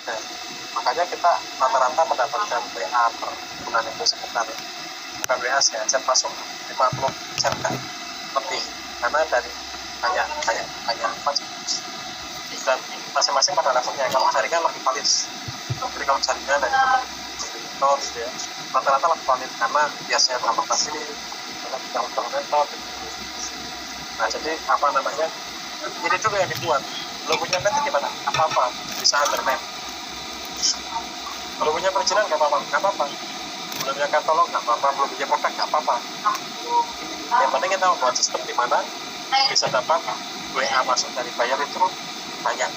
ada. Makanya kita rata-rata mendapatkan WA per bulan itu sekitar, bukan WA sih, chat masuk 50 chat kan lebih, karena dari banyak dan masing-masing pada levelnya. Kalau jaringan lebih valid, jadi kalau jaringan dari monitor gitu ya, rata-rata lebih valid karena biasanya transportasi kalau laptop. Nah jadi apa namanya, ini juga yang dibuat. Belum punya net gimana? Apa-apa bisa internet. Belum punya perizinan nggak apa-apa. Belum punya katalog nggak apa-apa. Belum punya produk nggak apa-apa. Yang penting kita membuat sistem di mana bisa dapat WA masuk dari buyer itu banyak.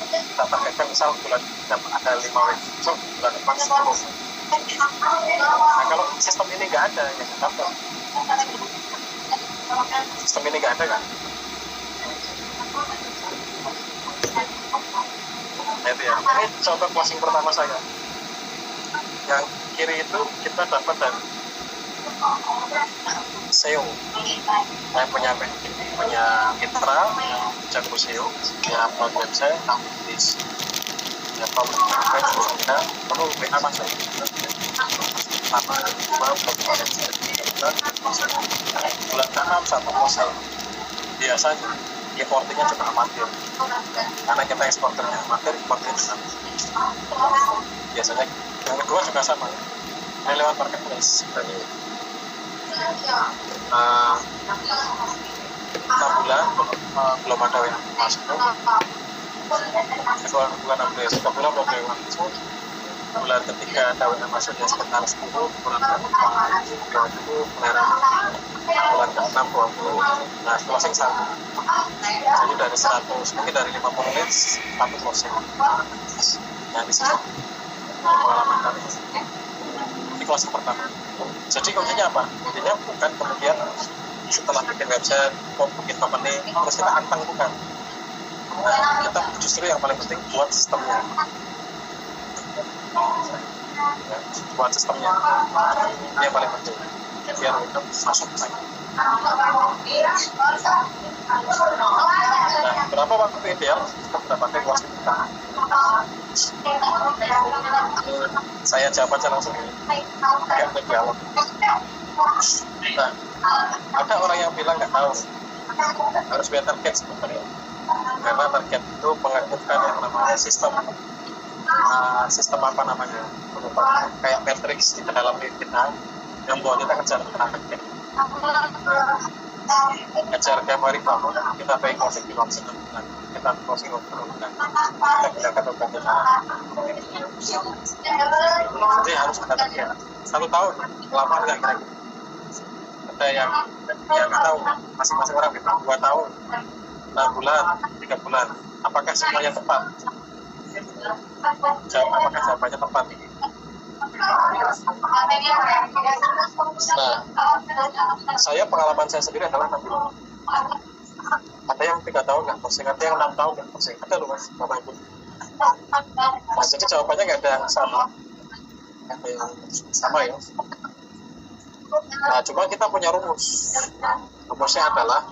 Kita targetkan misal bulan dapat ada 5 WA, so bulan depan 10. Nah kalau sistem ini nggak ada, ya nggak dapat. Sistem ini nggak ada kan? Nah, itu ya. Ini contoh closing pertama saya. Yang kiri itu kita dapat dari SEO. Saya punya mitra, jago SEO, punya website, ya public website, perlu WA masuk. Pertama, bulan 6 satu proses. Biasanya importingnya juga amatir, karena kita eksporternya amatir, importernya juga biasanya. Yang kedua juga sama, ini lewat marketplace dari 6 bulan belum ada yang masuk. Bulan April, 3 bulan belum ada yang masuk. Bulan ketiga ada yang masuk ya sekitar 10, bulan keempat 20, bulan ke-6 20. Nah closing sama, jadi dari 100, mungkin dari 50 leads 1 closing. Nah di sini pengalaman kami ini closing pertama. Jadi kuncinya apa? Intinya bukan kemudian setelah bikin website, bikin company terus kita anteng, bukan. Nah, kita justru yang paling penting buat sistemnya. Ya, buat sistemnya ini yang paling penting biar itu masuk lagi. Nah, berapa waktu ideal kita mendapatkan closing pertama? Saya jawab aja langsung ya, yang berdialog. Nah, ada orang yang bilang nggak tahu harus punya target sebenarnya, karena target itu mengaktifkan yang namanya sistem apa namanya, kayak matrix di dalam diri kita yang buat kita kejar target. Kejar tiap hari bangun, kita pengen closing di waktu sebulan, kita closing bulan, kita katakan jadi harus ada target. 1 tahun lama nggak kira-kira? Ada yang nggak tahu, masing-masing orang bilang 2 tahun, 6 bulan, 3 bulan. Apakah semuanya tepat? Apakah jawabannya tepat? Nah, pengalaman saya sendiri adalah nanti ada yang 3 tahun nggak closing, ada yang 6 tahun nggak closing, ada loh mas, bapak ibu. Nah, jadi jawabannya nggak ada yang sama, ya. Nah, cuma kita punya rumus. Rumusnya adalah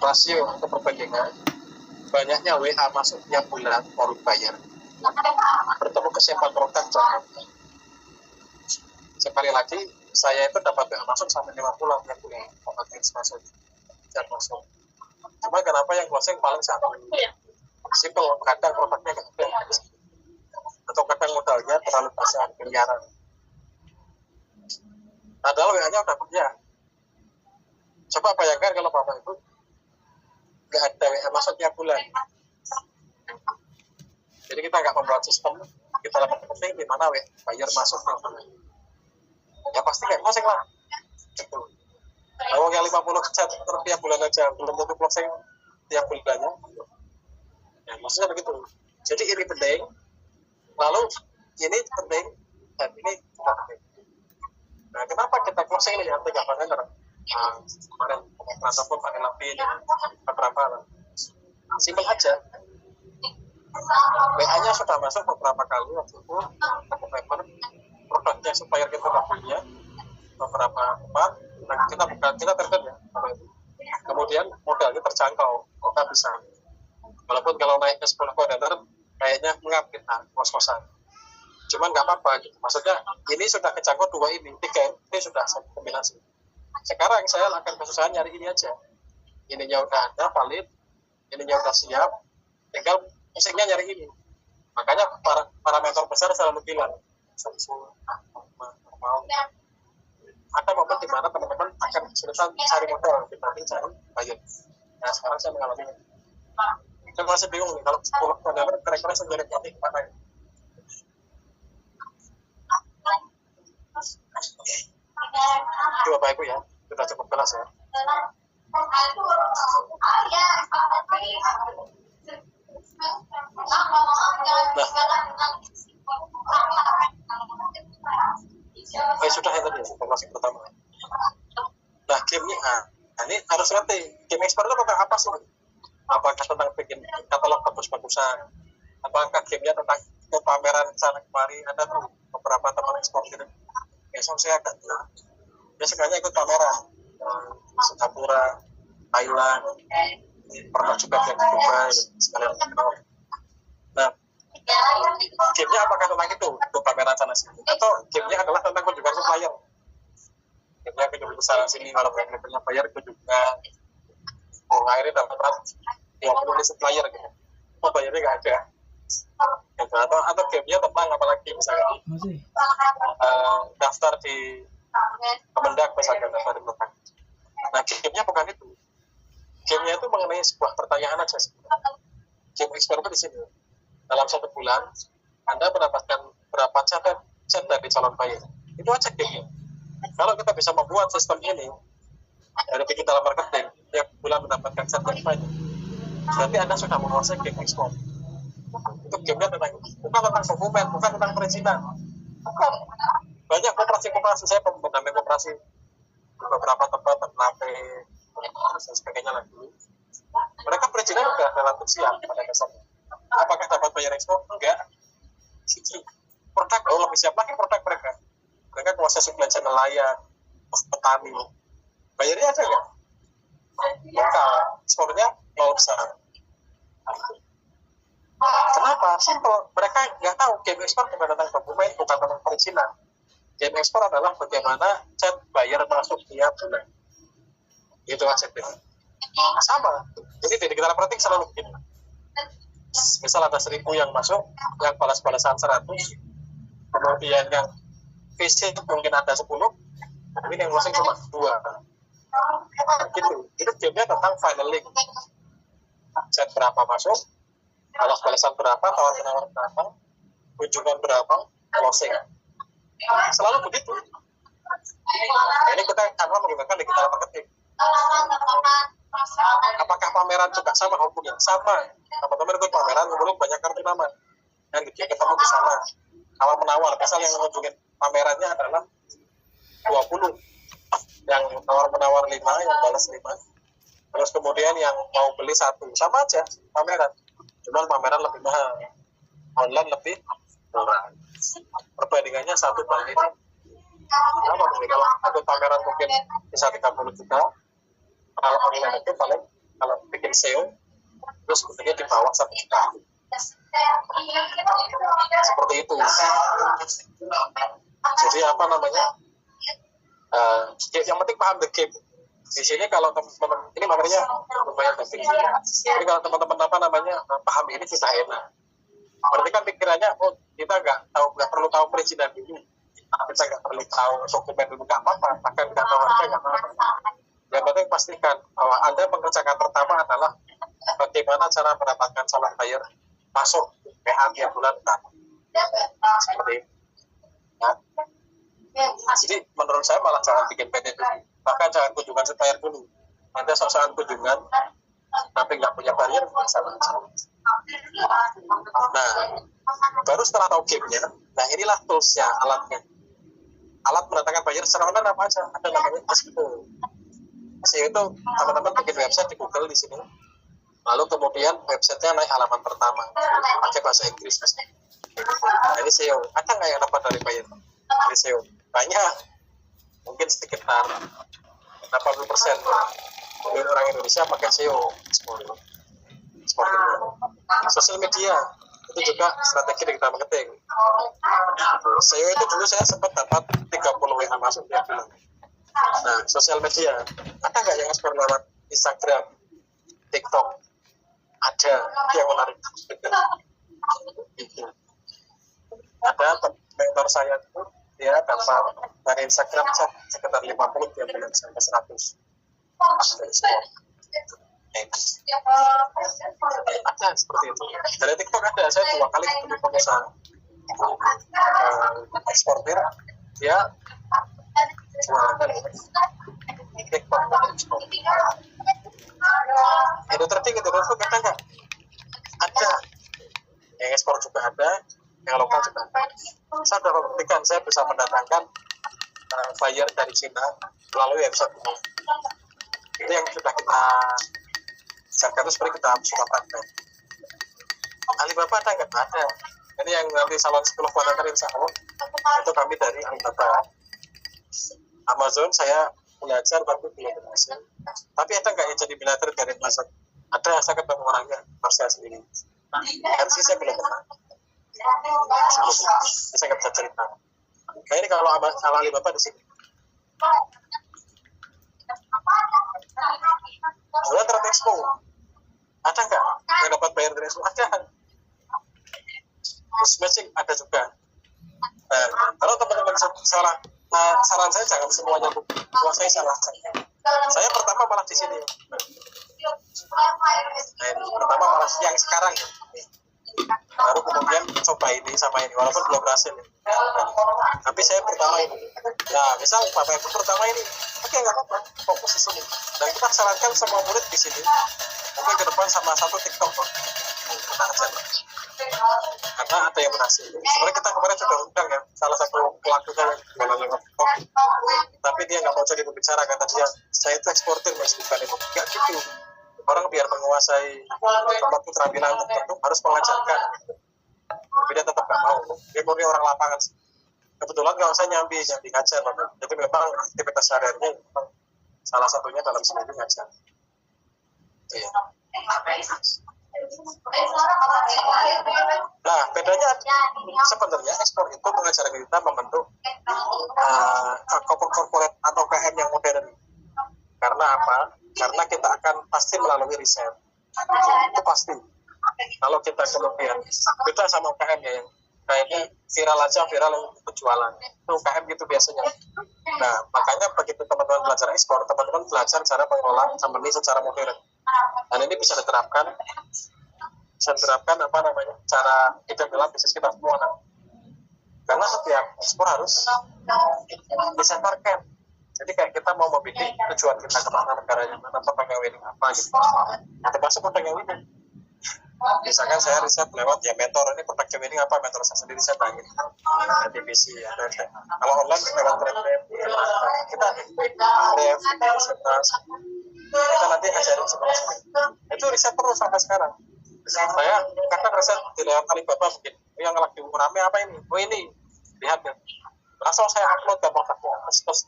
rasio atau perbandingan banyaknya WA masuk tiap bulan baru bayar bertemu kesimpulan produk jangan. Sekali lagi, saya itu dapat WA masuk sampai 50 tiap bulan, dapat leads masuk, jangan masuk. Cuma kenapa yang closing paling satu? Simple, kadang produknya nggak ada, atau kadang modalnya terlalu besar, miliaran. Padahal WA-nya udah punya. Coba bayangkan kalau bapak ibu nggak ada WA masuk tiap bulan. Jadi kita nggak membuat sistem, kita dapat penting di mana buyer masuk tiap bulan. Ya pasti kayak closing lah. Gitu. Kalau yang 50 chat tiap bulan aja belum tentu closing tiap bulannya. Ya maksudnya begitu. Jadi ini penting, lalu ini penting, dan ini tidak penting. Nah, kenapa kita closing ini yang 3 parameter? Kemarin transport pakai lebih beberapa, simpel aja. WA-nya sudah masuk beberapa kali waktu itu, November, produknya supaya kita punya beberapa tempat, kita target ya. Kemudian modalnya terjangkau, kita bisa. Walaupun kalau naik ke 10 koordinator, kayaknya anggap kita kos-kosan. Cuman nggak apa-apa gitu. Maksudnya ini sudah kecangkut 2 ini, 3 ini sudah satu kombinasi. Sekarang saya akan kesusahan nyari ini aja. Ininya udah ada valid, ininya udah siap, tinggal musiknya nyari ini. Makanya para mentor besar selalu bilang, ada momen di mana teman-teman akan kesulitan cari modal dibanding cari buyer. Nah sekarang saya mengalami ini. Saya masih bingung nih kalau 10 modal kira-kira saya jadi pelatih kemana ya? Itu Bapak Ibu ya, sudah cukup jelas ya. Nah, sudah ya tadi informasi pertama. Nah, game-nya, ini harus ngerti. Game expert itu tentang apa sih? Apakah tentang bikin katalog bagus-bagusan? Apakah game-nya tentang pameran sana kemari? Ada tuh beberapa teman ekspor gitu. Besok saya agak biasanya ikut pameran Singapura, Thailand, pernah juga yang di Dubai sekalian. Nah, game-nya apakah tentang itu untuk pameran sana sini, atau game-nya adalah tentang kunjungan supplier? Game-nya kunjungan sana sini, kalau punya bayar kunjungan, akhirnya dapat 20 supplier gitu, oh bayarnya nggak ada. Gitu. Atau game-nya tentang apalagi misalnya daftar di Kemendak misalnya, daftar di Kemendak. Nah, game-nya bukan itu. Game-nya itu mengenai sebuah pertanyaan aja sebenarnya. Game expert itu di sini. Dalam 1 bulan, Anda mendapatkan berapa chat dari calon buyer. Itu aja game-nya. Kalau kita bisa membuat sistem ini dari digital marketing, tiap bulan mendapatkan chat dari buyer, berarti Anda sudah menguasai game expert. Itu game-nya bukan tentang dokumen, bukan tentang perizinan. Bukan. Banyak koperasi saya mendampingi koperasi di beberapa tempat, Ternate, dan sebagainya lagi. Mereka perizinan sudah relatif siap pada dasarnya. Apakah dapat bayar ekspor? Enggak. Produk lebih siap lagi produk mereka. Mereka kuasa supply chain nelayan, petani. Bayarnya ada nggak? Maka ekspornya nol besar. Kenapa? Simple. Mereka nggak tahu game ekspor bukan tentang dokumen, bukan tentang perizinan. Game ekspor adalah bagaimana chat bayar masuk tiap bulan. Itu aja. Sama. Jadi di digital marketing selalu begini. Misal ada 1.000 yang masuk, yang balas-balasan 100, kemudian yang visit mungkin ada 10, mungkin yang closing cuma 2. Gitu. Itu game-nya tentang funneling. Chat berapa masuk, balas-balasan berapa, tawar-menawar berapa, kunjungan berapa, closing. Selalu begitu. Ini kita karena menggunakan digital marketing. Apakah pameran juga sama hukumnya? Sama. Teman-teman ikut pameran, kemudian banyak kartu nama. Dan gitu ketemu di sana. Tawar menawar. Misal yang mengunjungi pamerannya adalah 20. Yang tawar menawar 5, yang balas 5. Terus kemudian yang mau beli 1. Sama aja pameran. Cuman pameran lebih mahal. Online lebih murah. Perbandingannya 1:1. Kenapa? Kalau ikut pameran mungkin bisa 30 juta. Kalau online itu paling kalau bikin SEO terus sebetulnya di bawah 1 juta. Seperti itu. Jadi apa namanya? Yang penting paham the game. Di sini kalau teman-teman ini materinya lumayan penting. Jadi kalau teman-teman apa namanya paham ini sudah enak. Berarti kan pikirannya, oh kita nggak perlu tahu perizinan dulu, kita nggak perlu tahu dokumen dulu, nggak apa-apa, bahkan nggak tahu harga nggak apa-apa. Yang penting pastikan bahwa Anda mengerjakan pertama adalah bagaimana cara mendapatkan calon buyer masuk PA tiap bulan. Seperti itu. Ya. Jadi menurut saya malah jangan bikin PT dulu, bahkan jangan kunjungan supplier dulu. Anda soal kunjungan, tapi nggak punya buyer, bisa. Nah, baru setelah tahu game-nya, nah inilah tools-nya, alatnya. Alat mendatangkan buyer secara online apa aja? Ada namanya SEO. SEO itu teman-teman bikin website di Google di sini. Lalu kemudian websitenya naik halaman pertama, pakai bahasa Inggris. Nah, ini SEO. Ada nggak yang dapat dari buyer? Dari SEO? Banyak. Mungkin sekitar 80% orang Indonesia pakai SEO. Sosial media itu juga strategi digital marketing. SEO itu dulu saya sempat dapat 30 WA masuk tiap bulan. Nah, sosial media ada nggak yang ekspor lewat Instagram, TikTok? Ada, yang menarik. Ada mentor saya itu dia dapat dari Instagram sekitar 50 tiap bulan sampai 100. Ada seperti itu. Dari TikTok ada, saya 2 kali ketemu pengusaha eksportir, dia jualan TikTok. Itu trading itu ada nggak? Ada. Yang ekspor juga ada, yang lokal juga ada. Saya sudah membuktikan saya bisa mendatangkan buyer dari Cina melalui website ini. Itu yang sudah kita jaga, itu seperti kita suka pakai. Alibaba ada nggak? Ada. Ini yang nanti salon 10 kuadran insya Allah itu kami dari Alibaba. Amazon saya belajar tapi belum berhasil. Tapi ada nggak yang jadi miliarder dari Amazon? Ada, saya ketemu orangnya, Marsha sendiri. MC saya belum pernah. Saya nggak bisa cerita. Nah ini kalau Alibaba di sini. Kemudian Trade Expo, ada nggak yang dapat bayar dari Expo? Ada. Terus matching ada juga. Nah, kalau teman-teman salah, saran saya jangan semuanya kuasai salah saya. Saya pertama malah di sini. Pertama malah yang sekarang. Baru kemudian coba ini sama ini, walaupun belum berhasil. Tapi saya pertama ini. Nah, misal Bapak Ibu pertama ini, oke nggak apa-apa, fokus di sini. Dan kita sarankan semua murid di sini, mungkin ke depan sama satu TikTok. Kita aja. Karena ada yang berhasil. Sebenarnya kita kemarin sudah undang ya, salah satu pelakunya yang jualan lewat TikTok. Tapi dia nggak mau jadi pembicara, kata dia, saya itu eksportir mas, bukan itu. Nggak gitu. Orang biar menguasai tempat keterampilan tertentu harus mengajarkan. Tapi dia tetap nggak mau. Dia murni orang lapangan. Kebetulan nggak usah nyambi ngajar. Jadi memang aktivitas sehari-harinya salah satunya dalam seminggu ngajar. Iya. Nah, bedanya sebenarnya ekspor itu mengajarkan kita membentuk corporate atau KM yang modern. Karena apa? Karena kita akan pasti melalui riset. Itu pasti. Kalau kita kemudian beda sama UKM ya, yang kayaknya viral aja, viral untuk penjualan. Itu UKM gitu biasanya. Nah, makanya begitu teman-teman belajar ekspor, teman-teman belajar cara mengelola company secara modern. Dan ini bisa diterapkan apa namanya, cara kita dalam bisnis kita semua. Karena setiap ekspor harus bisa market. Jadi kayak kita mau memilih tujuan kita kemana, negaranya mana, pedagang winning apa gitu. Nah, termasuk pedagang winning. Misalkan saya riset lewat ya mentor, ini pedagang winning apa, mentor saya sendiri saya bangun. Ada divisi, ada. Kalau online lewat trade, kita kita nanti ajarin seperti itu riset terus sampai sekarang. Saya kadang riset di lewat Alibaba mungkin, yang lagi rame apa ini? Oh ini, lihat ya. Langsung saya upload ke portalnya, tes.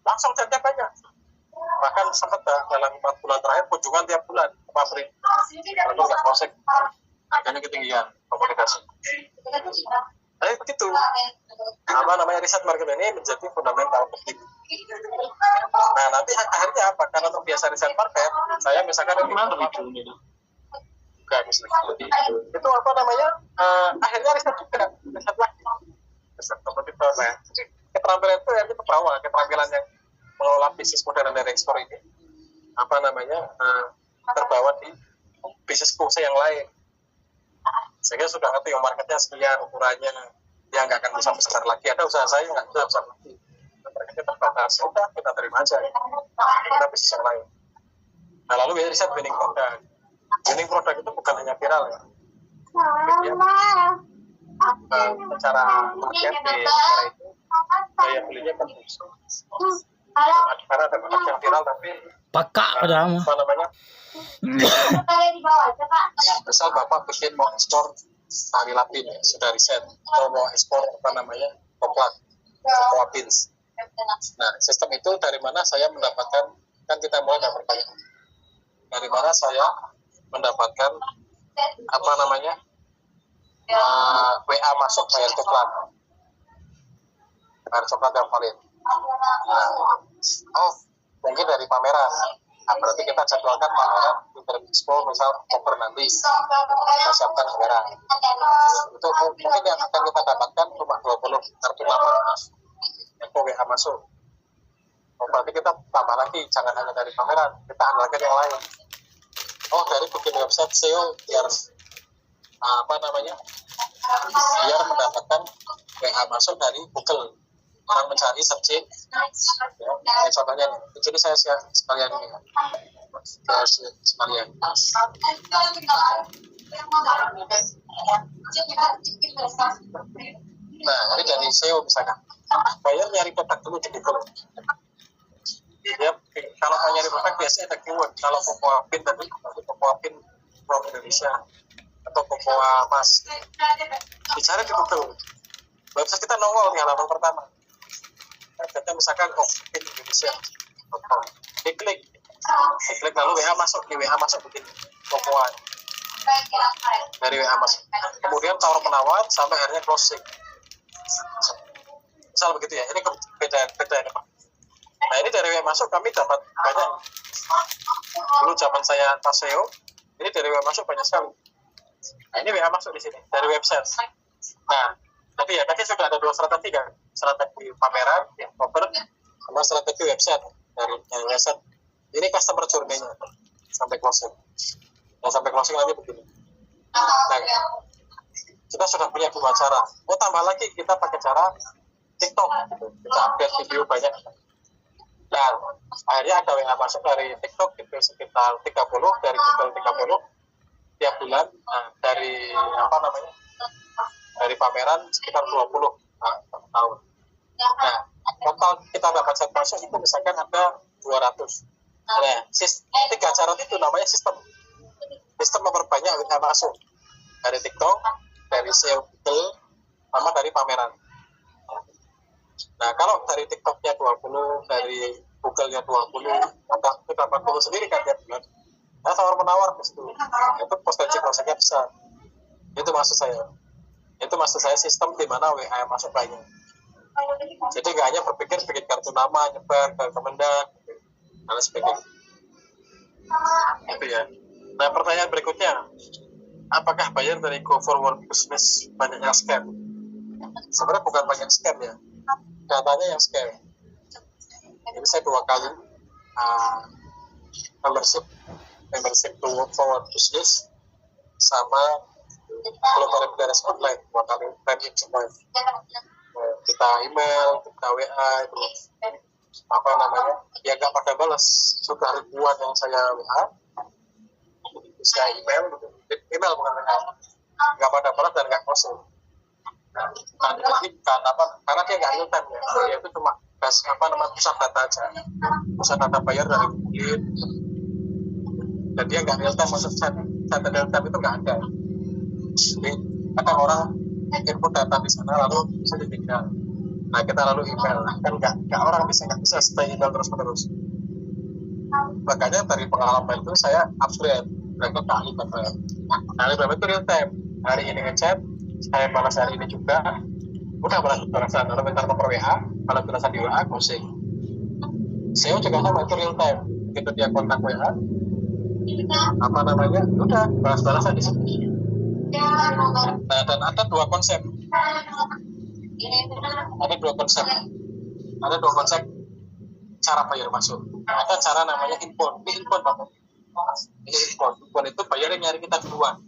Langsung jadi banyak. Bahkan sempat dalam 4 bulan terakhir kunjungan tiap bulan ke pabrik. Kalau nggak prosek, harganya ketinggian komunikasi. Tapi begitu, apa namanya, riset market ini menjadi fundamental penting. Nah nanti akhirnya apa? Karena terbiasa riset market, saya misalkan ini bukan itu apa namanya? Akhirnya riset juga, riset lagi. Riset kompetitor ya. Jadi keterampilan itu yang ke bawah, keterampilan yang mengelola bisnis modern dari ekspor ini apa namanya terbawa di bisnis usaha yang lain, sehingga sudah ngerti marketnya sekian, ukurannya yang nggak akan bisa besar lagi. Ada usaha saya nggak bisa besar lagi, marketnya terbatas, udah kita terima aja, kita bisnis yang lain. Nah lalu riset winning product itu bukan hanya viral ya, secara marketing, secara itu daya belinya bagus. Karena ada produk yang viral tapi Pakak apa namanya? Misal Bapak bikin mau ekspor tali lapin ya, sudah riset, atau mau ekspor apa namanya? Cocoa beans. Nah, sistem itu dari mana saya mendapatkan, kan kita mulai dari pertanyaan. Dari mana saya mendapatkan apa namanya? WA masuk bayar coklat yang valid. Nah, oh mungkin dari pameran. Nah, berarti kita jadwalkan pameran Internet Expo misal Oktober nanti kita siapkan pameran. Itu mungkin yang akan kita dapatkan cuma 20 kartu nama info WA masuk. Oh, berarti kita tambah lagi, jangan hanya dari pameran, kita andalkan yang lain. Oh, dari bikin website SEO biar biar mendapatkan WA masuk dari Google. Orang mencari searching, ya, contohnya jadi saya sekalian ini ya. Sekalian. Nah, ini dari SEO misalkan. Bayar nyari produk dulu di Google. Ya, kalau mau nyari produk biasanya ada keyword. Kalau Cocoa Pin tadi, Cocoa Pin from Indonesia atau Cocoa Mas, dicari di Google. Website kita nongol di halaman pertama. Kita misalkan Pin Indonesia, diklik lalu WA masuk, di WA masuk begini Cocoa dari WA masuk. Kemudian tawar menawar sampai akhirnya closing. Misal begitu ya. Ini beda ya Pak. Nah ini dari WA masuk kami dapat banyak. Dulu zaman saya SEO, ini dari WA masuk banyak sekali. Nah ini WA masuk di sini dari website. Nah tapi ya tadi sudah ada 2 strategi kan, strategi pameran, cover, sama strategi website dari website. Ini customer journey-nya sampai closing. Dan sampai closing lagi begini. Nah kita sudah punya 2 cara. Mau tambah lagi kita pakai cara TikTok. Kita update video banyak. Dan akhirnya ada WA masuk dari TikTok itu sekitar 30, dari Google 30 tiap bulan. Nah, dari dari pameran sekitar 20 per tahun. Nah, total kita dapat set masuk itu misalkan ada 200. Nah, 3 cara itu namanya sistem memperbanyak WA masuk dari TikTok, dari SEO Google, sama dari pameran. Nah, kalau dari TikToknya 20, dari Google-nya 20, maka kita 40 sendiri kan tiap bulan. Nah, tawar-menawar di situ. Itu potensi prosesnya besar. Itu maksud saya sistem di mana WA masuk banyak. Jadi nggak hanya berpikir bikin kartu nama, nyebar ke Kemendak, dan sebagainya. Itu ya. Nah, pertanyaan berikutnya, apakah bayar dari Go Forward Business banyaknya scam? Sebenarnya bukan banyak scam ya, datanya yang scam. Jadi saya 2 kali membership Go Forward Business sama Global Repairers Online 2 kali training semua. Kita email, kita WA, itu ya nggak pada balas. Sudah ribuan yang saya WA, saya email bukan WA, nggak pada balas dan nggak closing. Nah, karena dia nggak real time ya, dia itu cuma pusat data aja, pusat data bayar dari Google, dan dia nggak real time, maksud data real time itu nggak ada. Jadi kadang orang input data di sana lalu bisa ditinggal. Nah kita lalu email, kan nggak orang nggak bisa stay email terus menerus. Makanya dari pengalaman itu saya upgrade mereka ke Alibaba. Alibaba itu real time. Hari ini ngechat, saya balas hari ini juga. Udah balasan, lalu minta nomor WA, kalau balasan di WA closing. SEO juga sama, itu real time. Begitu dia kontak WA, udah balas-balasan di sini. Nah, dan ada 2 konsep. Ada dua konsep cara bayar masuk. Ada cara namanya inbound. Ini inbound Bapak. Ini inbound itu bayarnya nyari kita duluan.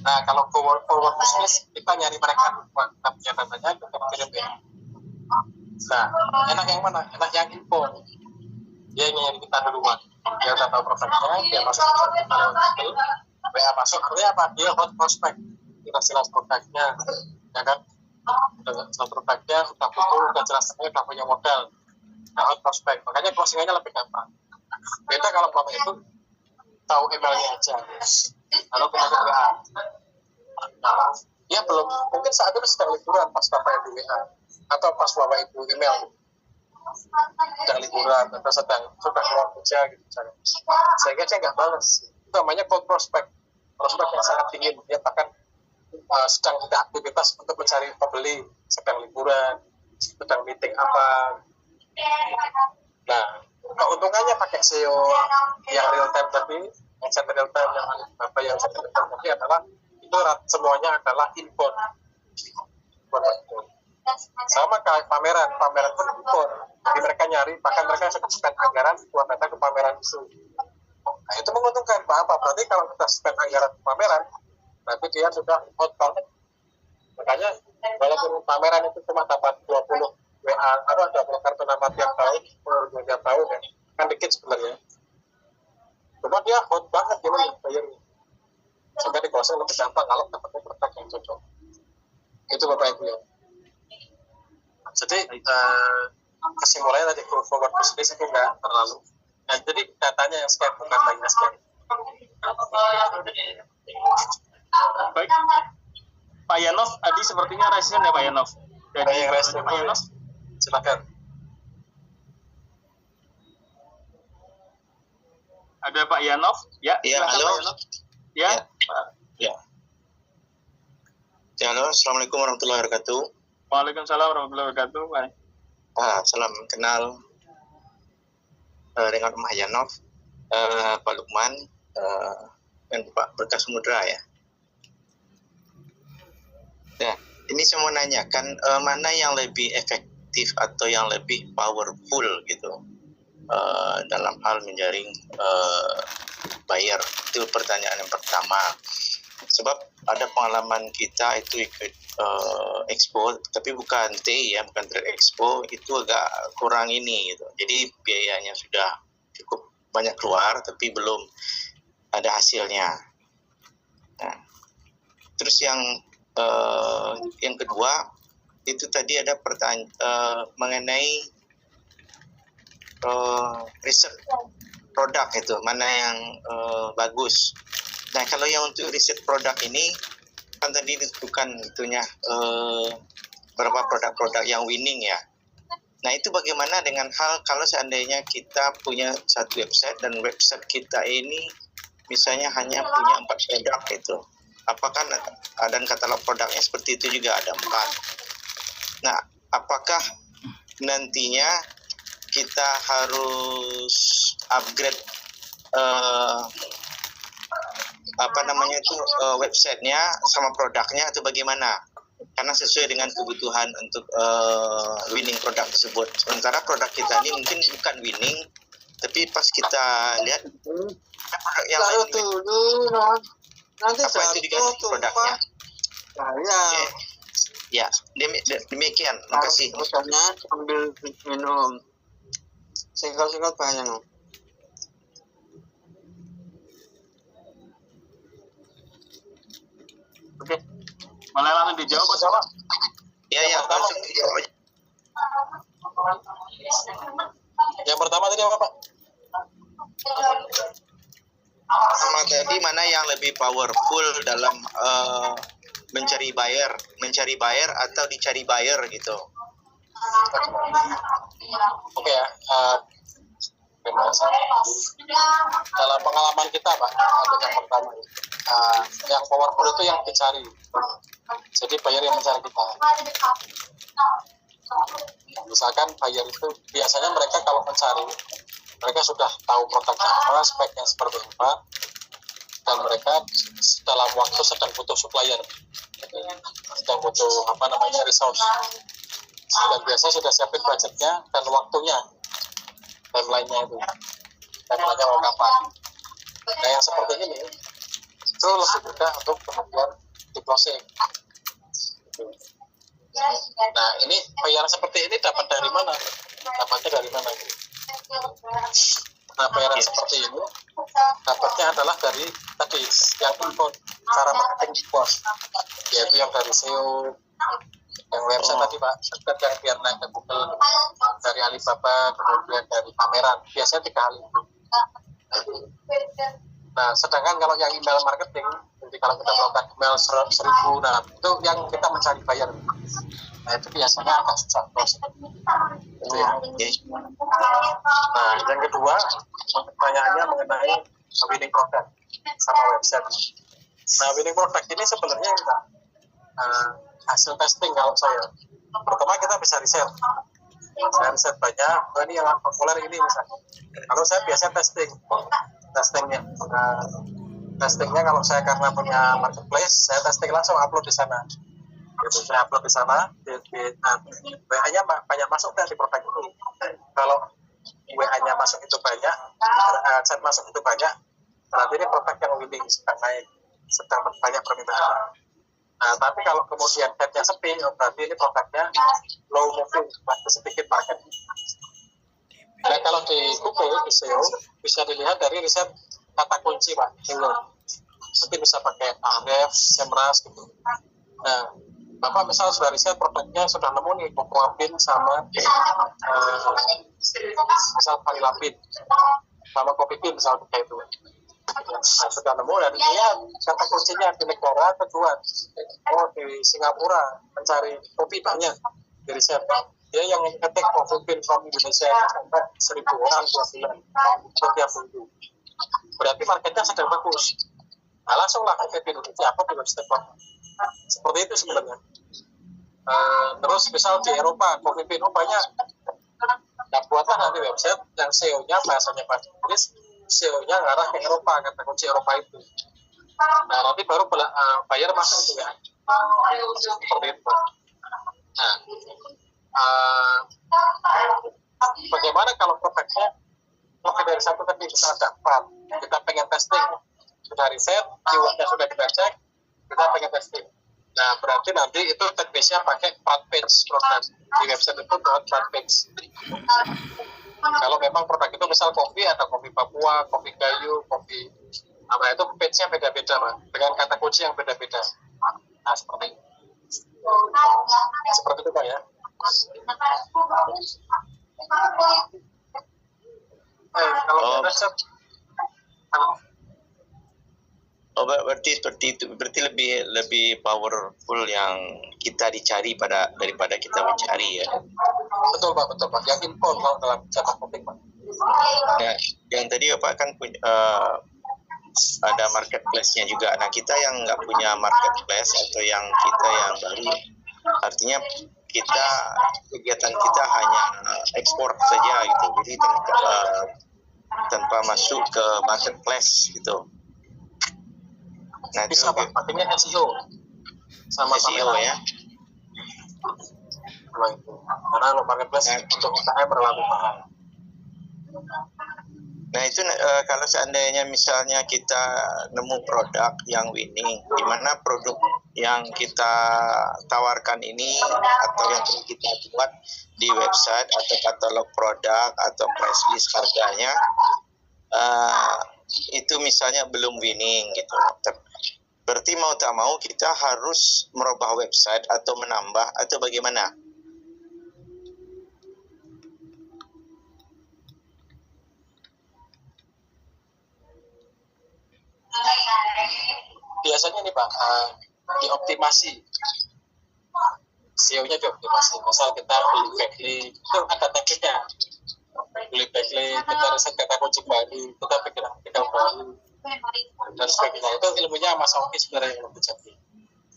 Nah, kalau forward business kita nyari mereka duluan. Kita punya datanya, kita kirim ya. Nah, enak yang mana? Enak yang inbound. Dia nyari kita duluan. Dia udah tahu produknya, dia masuk ke WA masuk, artinya apa? Dia hot prospect. Kita jelas produknya, ya kan? Jelas produknya, udah butuh, udah jelas, udah punya modal. Nah, hot prospect. Makanya closingannya lebih gampang. Beda kalau Bapak itu tahu emailnya aja. Lalu kemudian WA. Dia belum, mungkin saat itu sedang liburan pas Bapak Ibu WA. Atau pas Bapak Ibu email. Sedang liburan, atau sudah keluar kerja gitu. Sehingga dia nggak balas. Itu namanya cold prospect. Prospek yang sangat dingin, dia bahkan sedang tidak aktivitas untuk mencari pembeli, sedang liburan, sedang meeting apa. Nah, keuntungannya pakai SEO yang real time tadi, yang chat real time, yang Alibaba yang chat real time tadi adalah itu semuanya adalah inbound. Sama kayak pameran pun impor. Jadi mereka nyari, bahkan mereka sudah spend anggaran buat datang ke pameran itu. Nah, itu menguntungkan. Apa? Berarti kalau kita spend anggaran ke pameran, berarti dia sudah hot banget. Makanya walaupun pameran itu cuma dapat 20 WA, 20 kartu nama tiap tahun, tiap tahun ya, kan dikit sebenarnya. Cuma dia hot banget gimana bayarnya. Sehingga di closing lebih gampang kalau dapat produk yang cocok. Itu Bapak Ibu ya. Jadi kesimpulannya tadi growth forward business itu enggak terlalu. Nah, jadi datanya yang scam bukan banyak scam. Baik, Pak Yanov, Adi sepertinya resisten ya Pak Yanov. Jadi Pak Yanov, silakan. Ada Pak Yanov? Ya, halo. Pak Yanov. Ya. Ya, halo, assalamualaikum warahmatullahi wabarakatuh. Waalaikumsalam warahmatullahi wabarakatuh. Pak. Salam kenal dengan Pak Yanov, Pak Lukman, dan Pak Berkas Samudra ya. Nah, ini saya mau nanyakan mana yang lebih efektif atau yang lebih powerful gitu dalam hal menjaring buyer. Itu pertanyaan yang pertama. Sebab ada pengalaman kita itu ikut expo, tapi bukan TI ya, bukan trade expo, itu agak kurang ini gitu. Jadi biayanya sudah cukup banyak keluar, tapi belum ada hasilnya. Nah, terus yang kedua itu tadi ada pertanyaan mengenai riset produk itu mana yang bagus. Nah, kalau yang untuk riset produk ini kan tadi ditentukan itunya berapa produk-produk yang winning ya. Nah, itu bagaimana dengan hal kalau seandainya kita punya satu website dan website kita ini misalnya hanya punya 4 produk itu. Apakah dan katalog produknya seperti itu juga ada 4. Nah, apakah nantinya kita harus upgrade websitenya sama produknya atau bagaimana? Karena sesuai dengan kebutuhan untuk winning produk tersebut. Sementara produk kita ini mungkin bukan winning, tapi pas kita lihat produk yang lain nanti apa itu diganti produknya. Ya, demikian. Terima kasih. Misalnya sambil minum singkat banyak. Oke, boleh langsung dijawab Pak Sama? Ya, langsung dijawab. Yang pertama tadi apa Pak? Sama tadi mana yang lebih powerful dalam mencari buyer atau dicari buyer gitu. Oke ya. Dalam pengalaman kita Pak, untuk yang pertama yang powerful itu yang dicari. Jadi buyer yang mencari kita. Misalkan buyer itu biasanya mereka kalau mencari, mereka sudah tahu produknya apa, speknya seperti apa, dan mereka dalam waktu sedang butuh supplier, sedang butuh resource, dan biasanya sudah siapin budgetnya dan waktunya, timeline-nya mau kapan. Nah yang seperti ini itu lebih mudah untuk kemudian di closing. Nah ini bayaran seperti ini dapat dari mana? Dapatnya dari mana? Nah bayaran seperti ini dapatnya adalah dari tadi yang input cara marketing input, yaitu yang dari SEO, yang website tadi Pak, dan yang biar naik ke Google, dari Alibaba, kemudian dari pameran, biasanya 3 kali. Nah sedangkan kalau yang email marketing, jadi kalau kita melakukan email 1000, nah itu yang kita mencari buyer. Nah itu biasanya agak susah itu ya. Nah yang kedua pertanyaannya mengenai winning product sama website. Nah winning product ini sebenarnya hasil testing kalau saya. Pertama kita bisa riset. Saya riset banyak, ini yang populer ini misalnya. Kalau saya biasa testingnya. Testingnya kalau saya karena punya marketplace, saya testing langsung upload di sana. Gitu, saya upload di sana, WA-nya banyak masuk kan di produk itu. Kalau WA-nya masuk itu banyak, chat masuk itu banyak, berarti ini produk yang winning, sedang naik, sedang banyak permintaan. Nah, tapi kalau kemudian chatnya sepi, berarti ini produknya low moving, masih sedikit market. Nah, kalau di Google, di SEO, bisa dilihat dari riset kata kunci, Pak. Nanti bisa pakai Ahrefs, Semrush, gitu. Nah, Bapak misal sudah riset produknya, sudah nemu nih, Cocoapin sama misal Varilapin, sama Copipin, misal kayak itu. Nah, sudah nemu dan lihat kata kuncinya di negara kedua. Oh, di Singapura mencari kopi banyak di riset. Dia yang ngetik Copipin from Indonesia sampai 1.000 orang tiap bulan, setiap minggu. Berarti marketnya sedang bagus. Nah, langsunglah ke Indonesia apa di website Bapak. Seperti itu sebenarnya. Terus misal di Eropa, Copipin banyak. Nah, buatlah nanti website yang SEO-nya bahasanya bahasa Inggris, SEO-nya ngarah ke Eropa, kata kunci Eropa itu. Nah, nanti baru bayar masuk itu ya. Seperti itu. Nah, bagaimana kalau produknya lebih dari satu tapi bisa ada 4? Kita pengen testing, sudah riset, keywordnya sudah kita cek, kita pengen testing. Nah, berarti nanti itu teknisnya pakai front page produk di website itu buat front page. Kalau memang produk itu misal kopi, ada kopi Papua, kopi kayu, kopi apa itu page-nya beda-beda, Pak, dengan kata kunci yang beda-beda. Nah, seperti itu. Seperti itu, Pak, ya. Kalau kita berarti seperti itu. Berarti lebih powerful yang kita dicari daripada kita mencari ya. Betul Pak. Yang info kalau dalam cetak kopi, Pak. Ya, yang tadi Bapak kan punya ada marketplace-nya juga. Nah, kita yang nggak punya marketplace atau yang kita yang baru, artinya kegiatan kita hanya ekspor saja gitu. Jadi tanpa masuk ke marketplace gitu. Nah, bisa Pak, pakainya SEO sama SEO ya. Karena lo marketplace untuk UKM relatif mahal. Nah itu kalau seandainya misalnya kita nemu produk yang winning, di mana produk yang kita tawarkan ini atau yang kita buat di website atau katalog produk atau price list harganya itu misalnya belum winning gitu. Berarti mau tak mau kita harus merubah website atau menambah atau bagaimana? Biasanya nih Pak, dioptimasi, SEO-nya dioptimasi. Misal kita beli backlink, itu ada tekniknya. Beli backlink, kita riset kata kunci baru, kita bikin artikel baru, dan sebagainya. Itu ilmunya Mas Oki sebenarnya yang lebih jadi.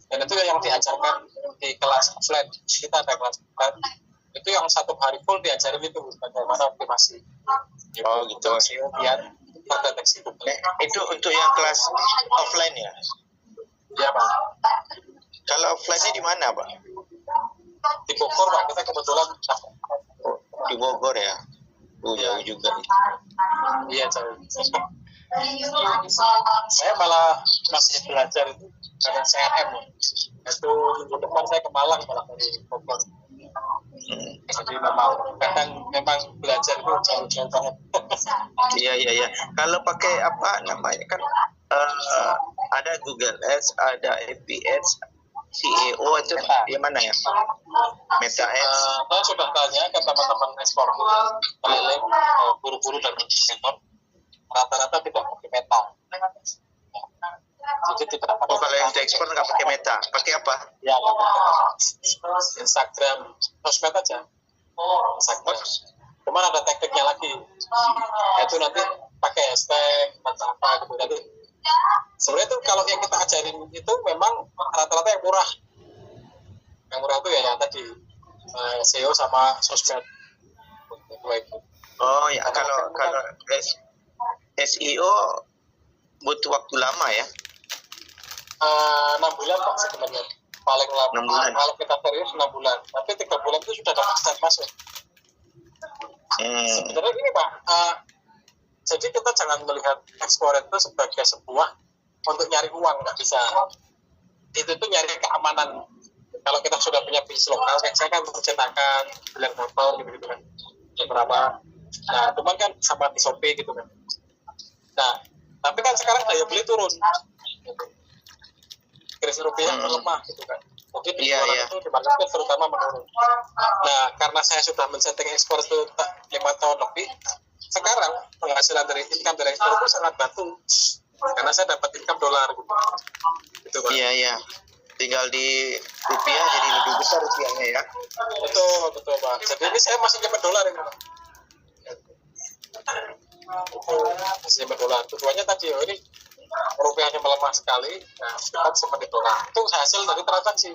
Dan itu yang diajarkan di kelas offline. Kita ada kelas offline. Itu yang 1 hari full diajarin itu bagaimana optimasi. Oh gitu. SEO biar terdeteksi Google. Itu untuk yang kelas offline ya? Iya Pak. Kalau offline-nya di mana Pak? Di Bogor Pak, kita kebetulan Di Bogor ya? Jauh juga. Iya jauh. Saya malah masih belajar itu karena CRM. Itu minggu depan saya ke Malang malah dari Bogor. Jadi memang belajar itu jauh-jauh banget. Iya. Kalau pakai apa namanya kan ada Google Ads, ada FB Ads, SEO itu yang mana ya? Meta Ads. Saya sudah tanya ke teman-teman ekspor keliling, guru-guru dan sektor, rata-rata tidak pakai Meta. Jadi tidak pakai. Kalau yang ekspor nggak pakai Meta, pakai apa? Ya, Instagram, sosmed aja. Instagram. Cuman ada tekniknya lagi. Itu nanti pakai hashtag atau apa gitu. Jadi sebenarnya itu kalau yang kita ajarin itu memang rata-rata yang murah. Yang murah itu ya tadi SEO sama sosmed. Dua itu. Oh ya, kalau SEO butuh waktu lama ya? 6 bulan Pak sebenarnya. Paling lama. 6 bulan. Kalau kita serius 6 bulan. Tapi 3 bulan itu sudah dapat start masuk. Sebenarnya ini Pak, jadi kita jangan melihat ekspor itu sebagai sebuah untuk nyari uang, nggak bisa. Itu tuh nyari keamanan. Kalau kita sudah punya bisnis lokal, kayak saya kan percetakan, beli motor gitu kan, beberapa. Nah, cuman kan sama di Shopee gitu kan. Nah, tapi kan sekarang daya beli turun. Gitu. Kurs rupiah melemah gitu kan. Mungkin penjualan itu di marketplace terutama menurun. Nah, karena saya sudah men-setting ekspor itu 5 tahun lebih, sekarang penghasilan dari income dari ekspor itu sangat bantu. Karena saya dapat income dolar gitu. Gitu Pak. Iya. Tinggal di rupiah jadi lebih besar rupiahnya ya. Betul Pak. Jadi ini saya masih nyimpen dolar ini Pak. Masih nyimpen dolar. Tujuannya tadi ini rupiahnya melemah sekali, nah kita simpan di dolar. Itu hasil dari transaksi.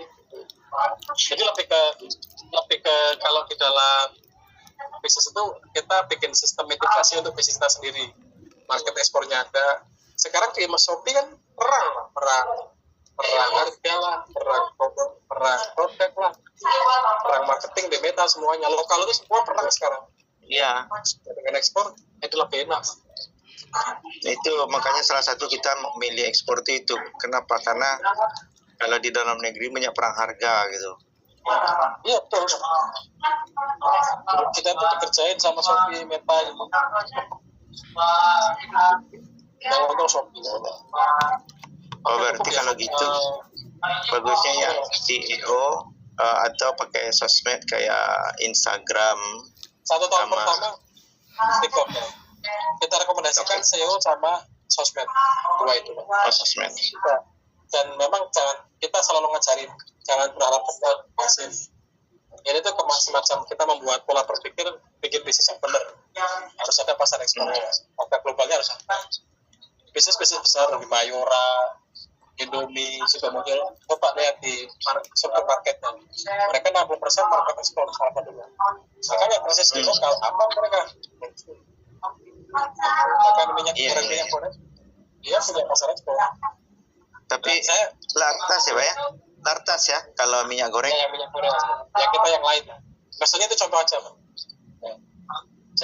Jadi lebih ke kalau di dalam bisnis itu kita bikin sistem mitigasi untuk bisnis kita sendiri. Market ekspornya ada. Sekarang di Shopee kan perang harga lah, perang produk lah, perang marketing di meta semuanya. Lokal itu semua perang sekarang. Iya. Dengan ekspor itu lebih enak. Itu makanya salah satu kita memilih ekspor itu. Kenapa? Karena kalau di dalam negeri banyak perang harga gitu. Iya betul. Kita tuh dikerjain sama Shopee, Meta gitu. Yang untuk Shopee. Oh berarti kalau gitu bagusnya ya CEO atau pakai sosmed kayak Instagram. 1 tahun pertama TikTok ya. Kita rekomendasikan SEO sama sosmed, dua itu. Sosmed. Dan memang kita selalu ngajarin jangan berharap cepat masif. Ini tuh semacam kita membuat pola berpikir, bikin bisnis yang benar. Harus ada pasar ekspornya, pasar globalnya harus ada. Bisnis besar di Mayora, Indomie sudah muncul. Coba lihat di supermarketnya. Mereka 60% market ekspor salah satunya. Makanya proses di lokal apa mereka? Bahkan minyak goreng, dia punya pasar ekspor. Tapi saya lartas ya Pak ya? Lartas ya kalau minyak goreng? Ya, minyak goreng. Ya kita yang lain. Maksudnya itu contoh aja Pak. Ya.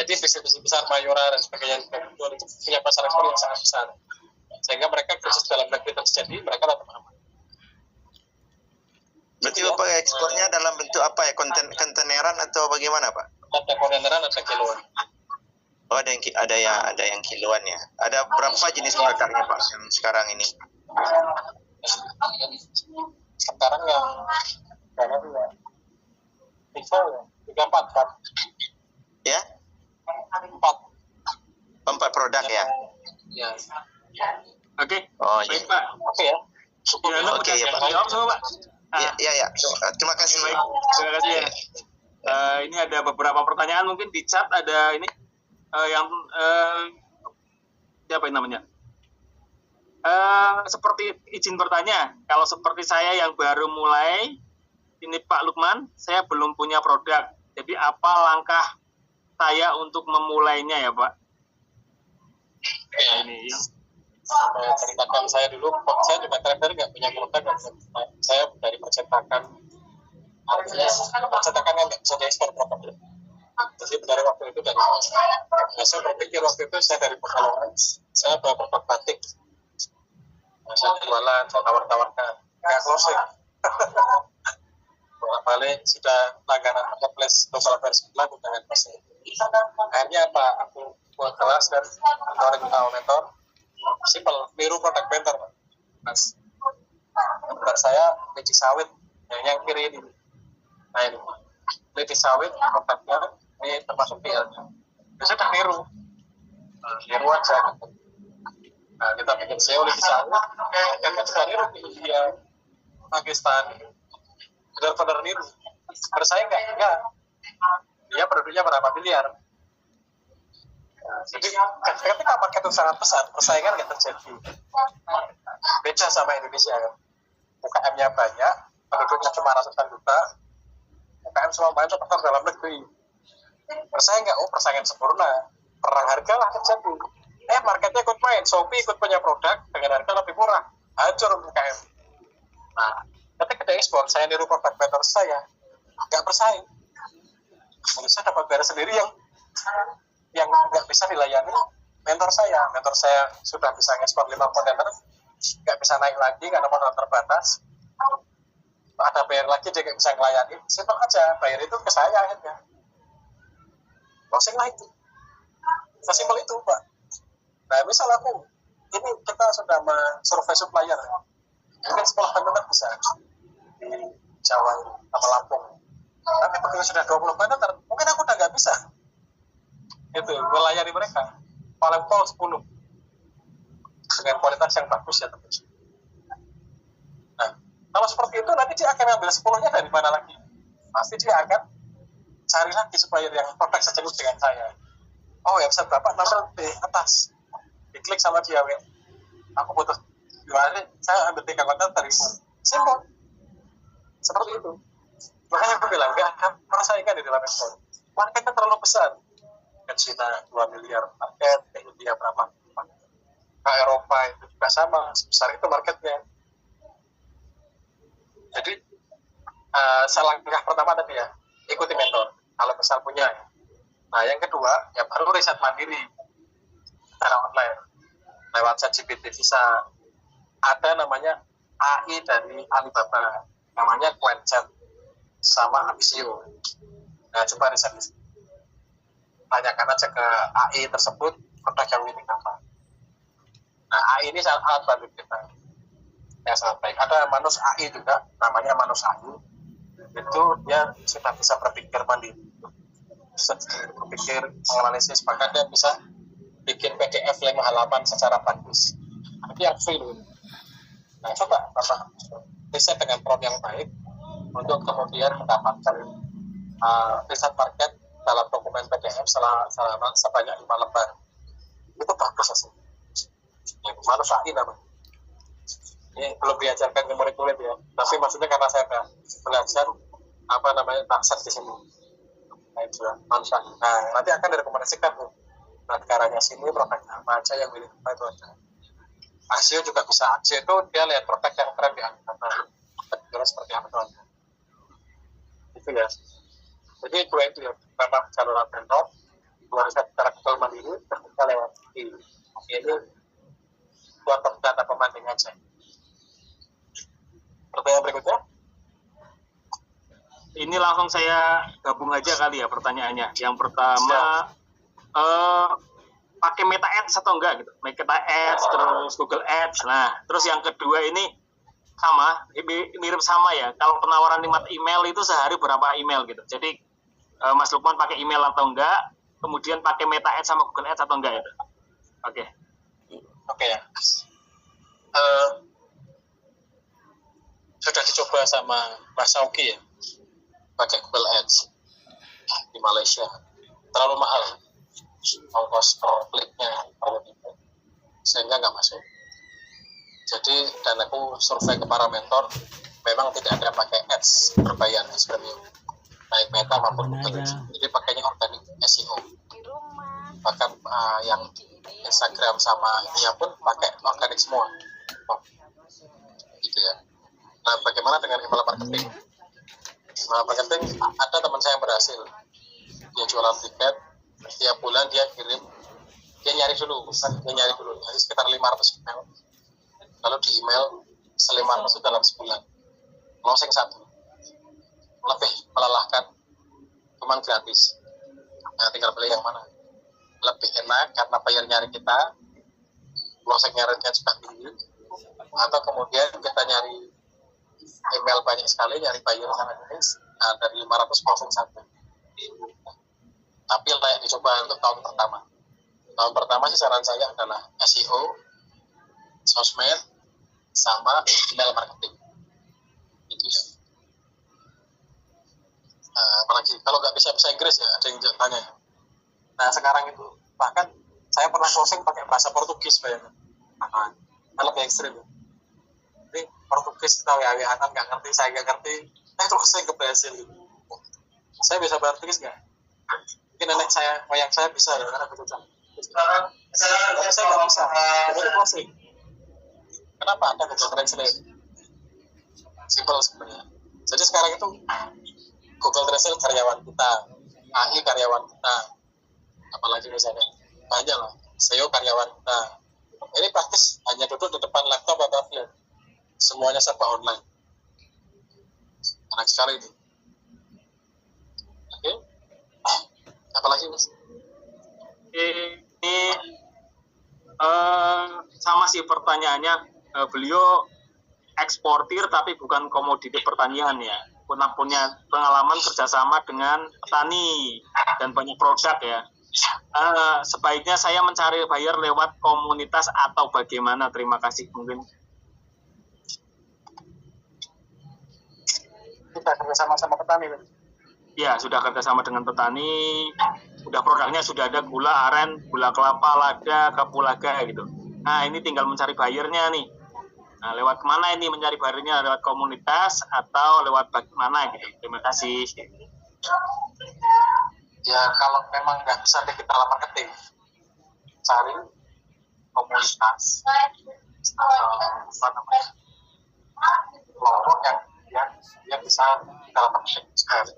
Jadi bisnis besar Mayora dan sebagainya itu punya pasar ekspor yang sangat besar. Sehingga mereka krisis dalam negeri terjadi, mereka tetap aman. Berarti Bapak ekspornya dalam bentuk apa ya? Kontaineran atau bagaimana Pak? Ada kontaineran, ada kiloan. Oh ada yang kiloan ya. Ada berapa jenis produknya Pak yang sekarang ini? Sekarang yang berapa ya? 4. Ya? 4 produk ya? Ya. Oke. Oh baik iya. Pak. Oke ya. Cukup ya. Oke ya Pak. Jawab semua Pak. Iya. Terima kasih. Baik. Terima kasih ya. Ini ada beberapa pertanyaan mungkin di chat ada ini yang siapa yang namanya? Seperti izin bertanya, kalau seperti saya yang baru mulai, ini Pak Lukman, saya belum punya produk. Jadi apa langkah saya untuk memulainya ya Pak? Ya, ini ya. Ceritakan saya dulu, saya juga trader nggak punya produk, saya dari percetakan, artinya percetakan yang nggak bisa diekspor produk. Jadi dari waktu itu saya berpikir waktu itu saya dari Pekalongan, saya bawa produk batik, saya jualan, saya tawar-tawarkan, nggak closing. Balik sudah langganan marketplace local versi lagu dengan closing. Akhirnya apa? Aku buat kelas dan orang mentor. Simple, niru produk mentor, Mas. Mentor saya biji sawit, yang kiri ini. Nah ini, biji sawit produknya ini termasuk PR-nya. Biasanya udah niru aja. Gitu. Nah kita bikin SEO biji sawit, kan kita sudah niru India, Pakistan, benar-benar niru. Bersaing nggak? Dia produknya berapa miliar? Jadi ketika market itu sangat besar, persaingan nggak terjadi. Beda sama Indonesia kan. UKM-nya banyak, penduduknya cuma ratusan juta, UKM semua banyak pasar dalam negeri. Persaing nggak? Oh, persaingan sempurna. Perang harga lah terjadi. Marketnya ikut main, Shopee ikut punya produk dengan harga lebih murah, hancur UKM. Nah, ketika ada ekspor, saya niru produk mentor saya, nggak bersaing. Saya dapat bayar sendiri yang nggak bisa dilayani mentor saya. Mentor saya sudah bisa ekspor 5 kontainer, nggak bisa naik lagi karena modal terbatas. Ada bayar lagi, dia nggak bisa melayani. Simpel aja, bayar itu ke saya akhirnya. Closing lah itu. Sesimpel itu, Pak. Nah, misal ini kita sudah survei supplier, mungkin 10 kontainer bisa di Jawa sama Lampung. Tapi begitu sudah 20 kontainer, mungkin aku udah nggak bisa. Itu, melayani mereka. Paling pol 10. Dengan kualitas yang bagus ya tentu. Nah, kalau seperti itu nanti dia akan ambil 10-nya dari mana lagi? Pasti dia akan cari lagi supplier yang produk sejenis dengan saya. Oh, website Bapak nomor di atas. Diklik sama dia, aku butuh 2 hari, saya ambil 3 konten dari simpel. Seperti itu. Makanya aku bilang, nggak ada persaingan di dalam ekspor. Marketnya terlalu besar. Ke China 2 miliar market, ke India berapa? Ke Eropa itu juga sama, sebesar itu marketnya. Jadi, langkah pertama tadi ya, ikuti mentor, kalau misal punya. Nah, yang kedua, ya baru riset mandiri secara online. Lewat ChatGPT bisa. Ada namanya AI dari Alibaba, namanya Quenchat sama Axio. Nah, coba riset di sini. Tanyakan aja ke AI tersebut produk yang winning apa. Nah, AI ini sangat bantu kita. Ya, sangat baik. Ada Manus AI juga, namanya Manus AI. Itu dia sudah bisa berpikir mandiri, bisa berpikir menganalisis, bahkan dia bisa bikin PDF 5 halaman secara bagus. Tapi yang free dulu. Nah, coba Bapak riset dengan prompt yang baik untuk kemudian mendapatkan riset market dalam dokumen PDF selama sebanyak 5 lembar. Itu bagus sih. Manus AI namanya. Ini belum diajarkan ke murid-murid ya, tapi maksudnya karena saya belajar taksat di sini. Nah, itu Manus AI. Nah, nanti akan direkomendasikan negaranya sini produk apa aja yang milih apa itu ada. Axio juga bisa. Axio itu dia lihat produk yang keren di Alibaba. Kira seperti apa tuh? Itu ya. Jadi dua itu ya. Pertama jalur mentor, dua riset secara kecil mandiri, ketiga lewat ini buat data pembanding aja. Pertanyaan berikutnya? Ini langsung saya gabung aja kali ya pertanyaannya. Yang pertama, pakai Meta Ads atau enggak gitu? Meta Ads, terus Google Ads. Nah, terus yang kedua ini sama, mirip sama ya. Kalau penawaran 5 email itu sehari berapa email gitu. Jadi Mas Lukman pakai email atau enggak? Kemudian pakai Meta Ads sama Google Ads atau enggak itu? Oke ya. Sudah dicoba sama Mas Sauki ya, pakai Google Ads di Malaysia. Terlalu mahal. Ongkos per kliknya sehingga nggak masuk. Jadi, dan aku survei ke para mentor, memang tidak ada pakai ads berbayar premium, baik Meta maupun Google. Jadi pakainya organic SEO. Bahkan yang Instagram sama ininya pun pakai organik semua. Gitu ya. Nah, bagaimana dengan email marketing? Email marketing, ada teman saya yang berhasil. Dia jualan tiket, setiap bulan dia kirim, dia nyari dulu, jadi sekitar 500 email. Lalu di email 500 dalam sebulan, closing 1, lebih melelahkan, cuman gratis. Nah, tinggal pilih yang mana. Lebih enak karena bayar nyari kita, closing rate-nya juga tinggi, atau kemudian kita nyari email banyak sekali, nyari buyer sana jenis, dari 500 closing 1. Tapi layak dicoba untuk tahun pertama. Tahun pertama sih saran saya adalah SEO, sosmed, sama email marketing. Itu ya. Apalagi kalau nggak bisa bahasa Inggris ya, ada yang tanya. Nah, sekarang itu bahkan saya pernah closing pakai bahasa Portugis, bayangkan. Lebih ekstrim. Jadi Portugis kita WA-an nggak ngerti, saya nggak ngerti, closing ke Brasil. Saya bisa bayar tiket nggak? Mungkin nenek saya, moyang saya bisa ya, karena begitu jam. Tapi saya nggak bisa. Jadi closing. Kenapa ada Google Translate? Simple sebenarnya. Jadi sekarang itu Google Translate karyawan kita, AI karyawan kita, apalagi misalnya banyak lah, SEO karyawan kita. Ini praktis hanya duduk di depan laptop atau tablet, semuanya serba online. Enak sekali itu. Oke, apalagi mas? Ini sama sih pertanyaannya. Beliau eksportir tapi bukan komoditi pertanian ya. Punya pengalaman kerjasama dengan petani dan banyak produk ya. Sebaiknya saya mencari buyer lewat komunitas atau bagaimana? Terima kasih mungkin. Kita kerjasama sama petani. Ya, sudah kerjasama dengan petani, sudah produknya sudah ada gula aren, gula kelapa, lada, kapulaga gitu. Nah, ini tinggal mencari buyernya nih. Nah, lewat mana ini mencari buyernya? Lewat komunitas atau lewat bagaimana gitu? Terima kasih. Ya, kalau memang nggak bisa digital marketing, cari komunitas apa namanya, kelompok yang bisa digital marketing sekali.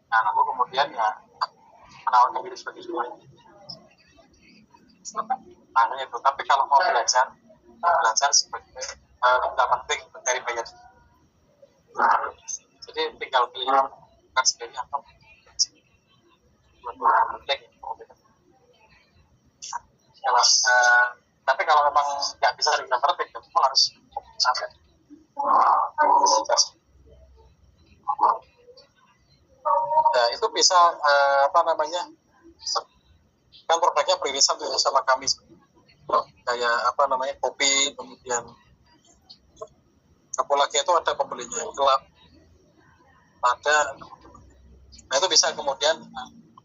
Nah, lalu kemudian ya menawarkan diri sebagai jualan. Nah, itu. Tapi kalau mau belajar sebagai tidak penting mencari bayar. Jadi tinggal pilih kan sendiri atau penting. Tapi kalau memang nggak bisa digital marketing, kamu harus sampai. Nah, itu bisa apa namanya, kan produknya peririsan tuh sama kami, kayak apa namanya, kopi, kemudian apalagi itu ada pembelinya, gelap ada. Nah, itu bisa kemudian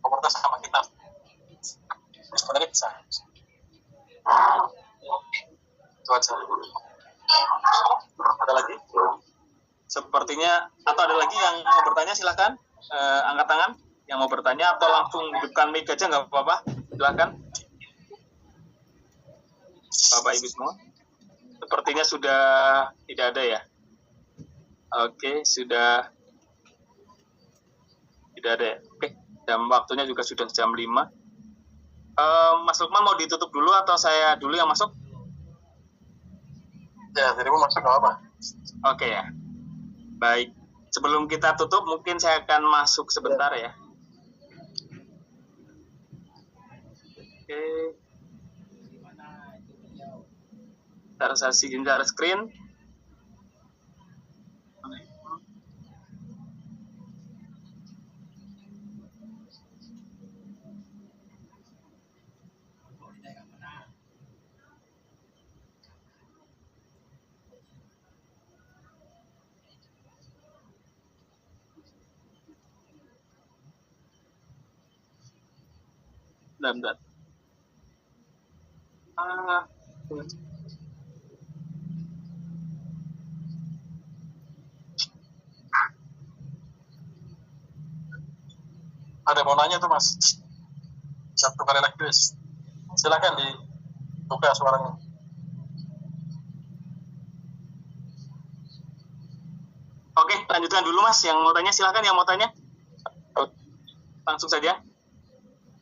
komunitas sama kita sebenarnya bisa. Itu aja. Ada lagi? Sepertinya, atau ada lagi yang mau bertanya silakan. Angkat tangan yang mau bertanya atau langsung hidupkan mic aja nggak apa-apa, silakan Bapak Ibu semua. Sepertinya sudah tidak ada ya. Oke, sudah tidak ada ya. Oke, jam waktunya juga sudah jam 5. Mas Lukman mau ditutup dulu atau saya dulu yang masuk? Ya, jadi mau masuk nggak apa? Oke ya, baik. Sebelum kita tutup, mungkin saya akan masuk sebentar ya. Oke. Ntar saya share screen. Bentar. Ada mau nanya tuh mas, satu kali lagi guys, silakan dibuka suaranya. Oke, lanjutkan dulu mas. Yang mau tanya silakan, yang mau tanya langsung saja.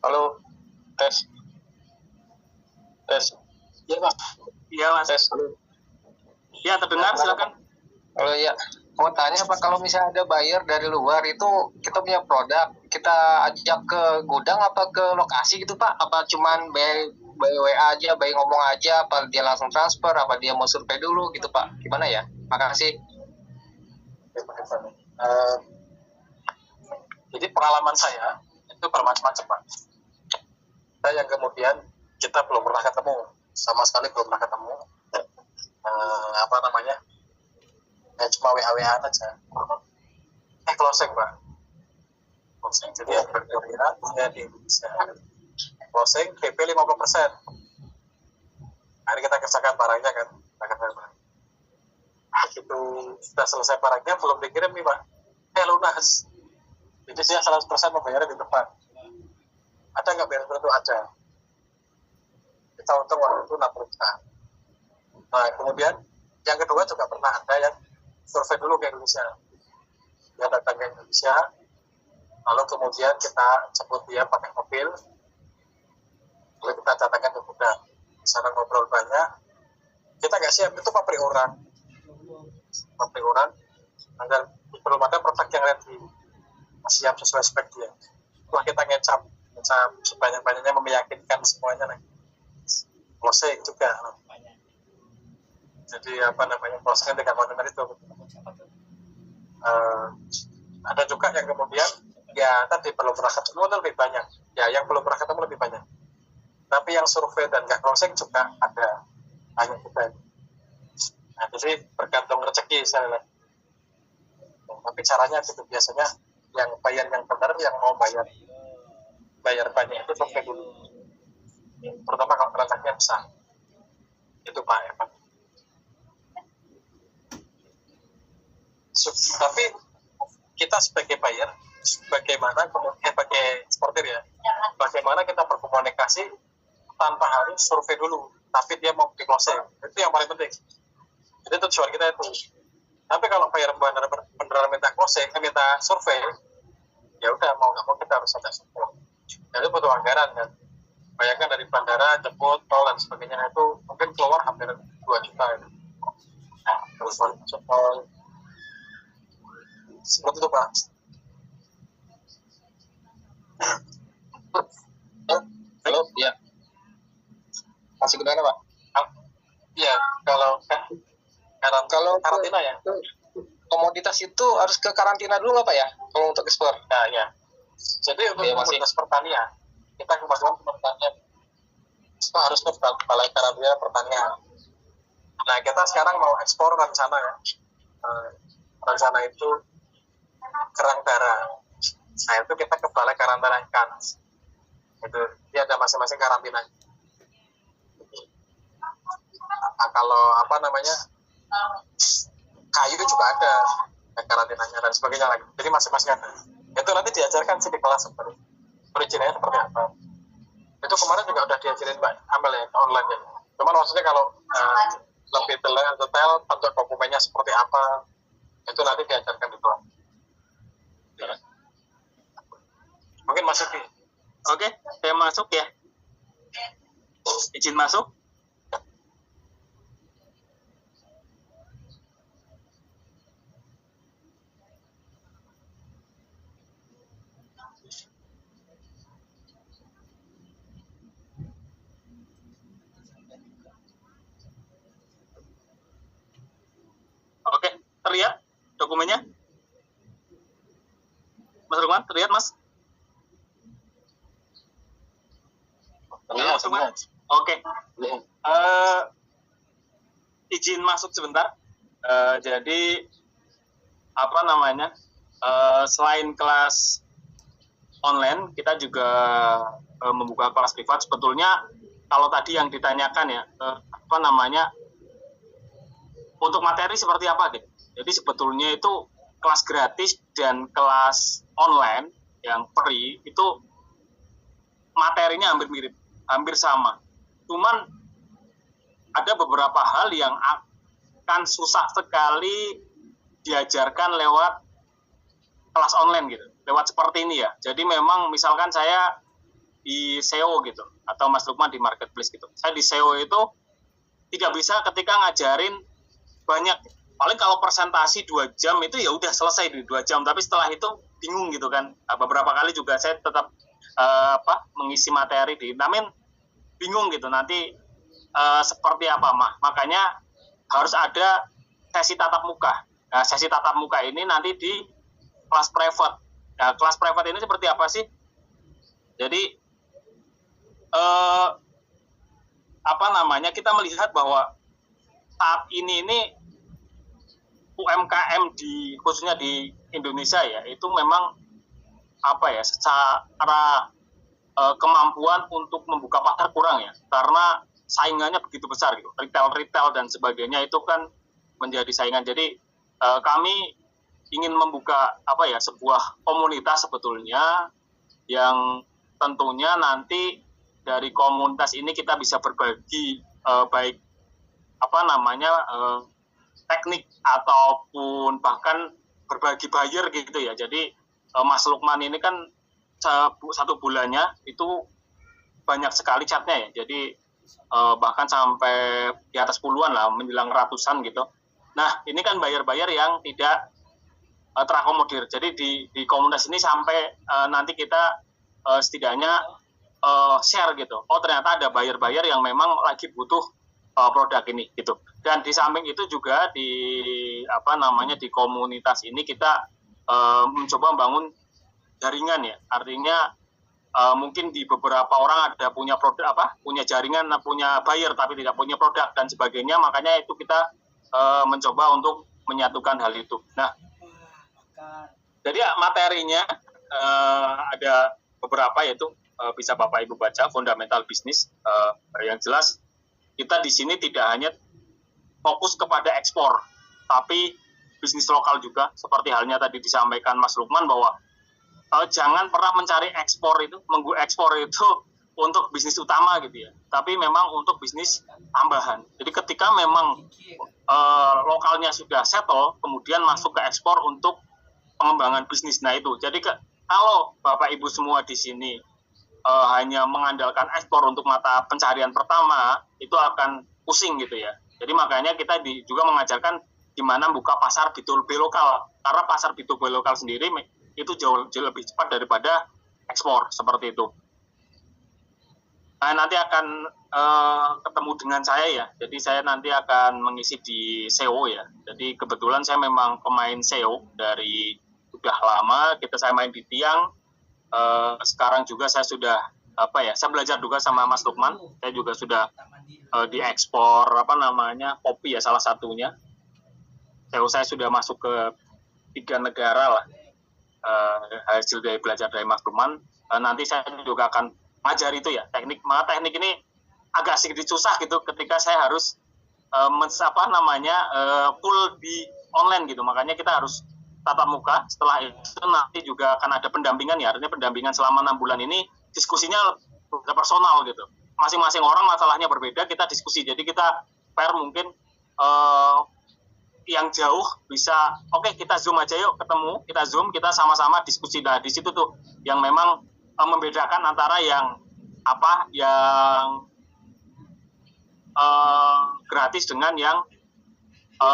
Halo, tes. Iya mas. Iya mas. Tes. Ya, terdengar, silakan. Halo ya, mau tanya apa kalau misalnya ada buyer dari luar itu kita punya produk, kita ajak ke gudang apa ke lokasi gitu Pak? Apa cuman by WA aja, by ngomong aja, apa dia langsung transfer, apa dia mau survei dulu gitu Pak? Gimana ya? Makasih. Jadi pengalaman saya itu bermacam-macam Pak. Saya yang kemudian kita belum pernah ketemu, sama sekali belum pernah ketemu. Apa namanya? Ya cuma WA-WA aja. Closing Pak. Closing. Jadi yang berbeda saya di Indonesia. Closing PP 50%. Hari kita kerjakan barangnya kan. Kita kerjakan barang. begitu sudah selesai barangnya belum dikirim nih Pak, lunas. Jadi dia 100% membayarnya di depan. Ada nggak bayar itu? Ada. Kita untung waktu itu 60 juta. Nah kemudian yang kedua juga pernah ada yang survei dulu ke Indonesia. Dia datang ke Indonesia, lalu kemudian kita jemput dia pakai mobil, lalu kita datangkan ke gudang. Di sana ngobrol banyak, kita nggak siap, itu pabrik orang, agar belum ada produk yang ready, siap sesuai spek dia. Setelah kita ngecap sebanyak-banyaknya meyakinkan semuanya lagi. Closing juga. Jadi closing dengan kontainer itu. Ada juga yang kemudian ya tadi belum pernah ketemu lebih banyak. Ya yang belum pernah ketemu lebih banyak. Tapi yang survei dan nggak closing juga ada banyak juga. Nah, jadi bergantung rezeki saya. Tapi caranya itu biasanya yang bayar yang benar, yang mau bayar banyak itu survei dulu. Terutama kalau transaksinya besar. Itu Pak Evan. Tapi kita sebagai buyer, bagaimana sebagai eksportir ya, bagaimana kita berkomunikasi tanpa harus survei dulu, tapi dia mau di closing, itu yang paling penting. Jadi tujuan kita itu. Tapi kalau buyer benar minta closing, minta survei, ya udah mau nggak mau kita harus ada survei. Jadi butuh anggaran kan. Bayangkan dari bandara, jemput, tol dan sebagainya itu mungkin keluar hampir 2 juta. Nah, terus tol. Seperti itu Pak. Halo, ya. Masih gimana Pak? Iya, kalau karantina ya. Komoditas itu harus ke karantina dulu nggak Pak ya? Kalau untuk ekspor? Nah ya. Jadi untuk komoditas pertanian, kita kemajuan pertanian itu harus ke balai karantina pertanian. Nah kita sekarang mau ekspor rencana ya. Rencana itu kerang darah. Nah itu kita ke balai karantina ikan. Itu dia ada masing-masing karantina. Nah, kalau kayu juga ada karantinanya dan sebagainya lagi. Jadi masing-masing ada. Itu nanti diajarkan sih di kelas seperti perizinannya seperti apa. Itu kemarin juga udah diajarin Mbak Amel ya online ya. Cuman maksudnya kalau lebih detail bentuk dokumennya seperti apa itu nanti diajarkan di kelas. Mungkin masuk nih. Oke, saya masuk ya. Izin masuk. Oke, terlihat dokumennya? Mas Rukman, terlihat Mas? Terlihat semua. Oke. Izin masuk sebentar. Jadi selain kelas online, kita juga membuka kelas privat. Sebetulnya kalau tadi yang ditanyakan ya, untuk materi seperti apa gitu. Jadi sebetulnya itu kelas gratis dan kelas online yang free itu materinya hampir mirip, hampir sama. Cuman ada beberapa hal yang akan susah sekali diajarkan lewat kelas online gitu, lewat seperti ini ya. Jadi memang misalkan saya di SEO gitu, atau Mas Lukman di marketplace gitu. Saya di SEO itu tidak bisa ketika ngajarin banyak, paling kalau presentasi 2 jam itu ya udah selesai di 2 jam, tapi setelah itu bingung gitu kan. Beberapa kali juga saya tetap mengisi materi namun bingung gitu nanti seperti apa makanya harus ada sesi tatap muka. Nah, sesi tatap muka ini nanti di kelas private. Nah, kelas private ini seperti apa sih? Jadi kita melihat bahwa saat ini UMKM khususnya di Indonesia ya, itu memang secara kemampuan untuk membuka pasar kurang ya, karena saingannya begitu besar gitu. Retail dan sebagainya itu kan menjadi saingan. Jadi kami ingin membuka sebuah komunitas sebetulnya yang tentunya nanti dari komunitas ini kita bisa berbagi baik teknik ataupun bahkan berbagi buyer gitu ya. Jadi Mas Lukman ini kan satu bulannya itu banyak sekali chatnya ya. Jadi bahkan sampai di atas puluhan lah, menjelang ratusan gitu. Nah ini kan buyer-buyer yang tidak terakomodir. Jadi di komunitas ini sampai nanti kita setidaknya share gitu. Oh ternyata ada buyer-buyer yang memang lagi butuh produk ini gitu. Dan di samping itu juga di komunitas ini kita mencoba membangun jaringan ya. Artinya mungkin di beberapa orang ada punya produk punya jaringan, punya buyer tapi tidak punya produk dan sebagainya. Makanya itu kita mencoba untuk menyatukan hal itu. Nah, jadi materinya ada beberapa, yaitu bisa Bapak Ibu baca fundamental bisnis. Yang jelas kita di sini tidak hanya fokus kepada ekspor, tapi bisnis lokal juga. Seperti halnya tadi disampaikan Mas Lukman bahwa jangan pernah mencari ekspor itu untuk bisnis utama gitu ya. Tapi memang untuk bisnis tambahan. Jadi ketika memang lokalnya sudah settle, kemudian masuk ke ekspor untuk pengembangan bisnis. Nah itu, jadi kalau Bapak Ibu semua di sini hanya mengandalkan ekspor untuk mata pencarian pertama, itu akan pusing gitu ya. Jadi makanya kita juga mengajarkan gimana buka pasar B2B lokal. Karena pasar B2B lokal sendiri itu jauh lebih cepat daripada ekspor, seperti itu. Nah, nanti akan ketemu dengan saya ya. Jadi saya nanti akan mengisi di SEO ya. Jadi kebetulan saya memang pemain SEO dari sudah lama. Saya main di Tiang. Sekarang juga saya sudah saya belajar juga sama Mas Lukman. Saya juga sudah diekspor kopi ya, salah satunya. SEO saya sudah masuk ke 3 negara lah. Hasil dari belajar dari Mas Lukman. Nanti saya juga akan ngajar itu ya, teknik ini agak sedikit susah gitu ketika saya harus full di online gitu. Makanya kita harus tatap muka. Setelah itu nanti juga akan ada pendampingan ya, artinya pendampingan selama 6 bulan ini diskusinya personal gitu. Masing-masing orang masalahnya berbeda, kita diskusi. Jadi kita pair mungkin yang jauh bisa kita Zoom aja yuk, ketemu, kita Zoom, kita sama-sama diskusi. Nah, di situ tuh yang memang membedakan antara yang gratis dengan yang